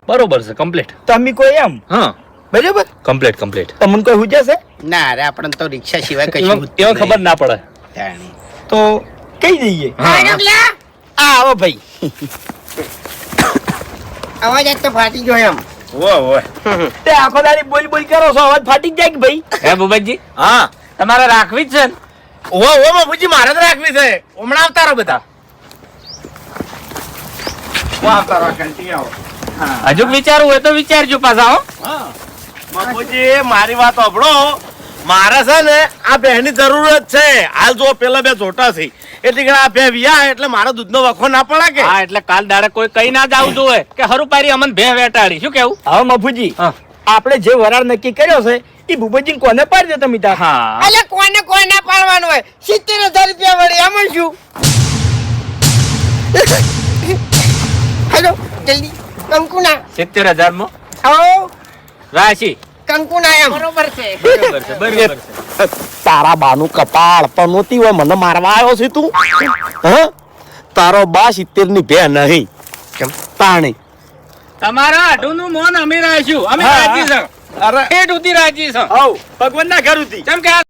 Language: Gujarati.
બરોબર છે કમ્પ્લીટ. તમે કોઈ એમ હા બરાબર કમ્પ્લીટ. તમને કોઈ હુજે ના અરે આપણને તો રિક્ષા સિવાય કશું એમાં ખબર ના પડે. તો કઈ જઈએ? આવો ભાઈ અવાજ આજ તો ફાટી ગયો એમ. તે આખો દાડી બોલ બોલ કરો છો, અવાજ ફાટી જ જાય કે ભાઈ? હે ભૂપતજી, હા તમારે રાખવી જ છે ને? ઓ બાપુજી મારે જ રાખવી છે. હમણાં આવતા રહો બધા. હજુ વિચારવું હોય તો વિચારજો પાછા. હો બાપુજી મારી વાત સાંભળો. મારે છે ને આ બહેની જરૂરત છે. હાલ જો પેલા બે જોટા છે એટલે કે આ બે વિયા એટલે મારા દૂધનો વખો ના પડે કે. હા એટલે કાલ દાડે કોઈ કઈ ના જાવ જોઈએ કે હરું પારી અમન ભે વેટાડી. શું કેવું? હવે મફુજી હા. આપણે જે વરાળ નક્કી કર્યો છે એ ભૂપતજી કોને પાડી દે તમે તાર? હા અલે કોને પાડવાનું હોય? 70,000 રૂપિયા વળી આમાં શું? હેલો જલ્દી કંકુના 70,000 માં આવો રાશી. કંકુના એમ બરોબર છે. બરોબર છે બરોબર છે. તારા બાનું કપાળ પણ નહોતી હોય મને મારવા આવ્યો છે તું. હા તારો બા 70 ની ભે નહીં કેમ તાણી તમારા આઢુંનું મોન અમે રાખ્યું. અમે હા, રાજી છે. અરે ઠેઠ સુધી રાજી છે. આવ ભગવાન ના ઘર ઉતી. કેમ કે આ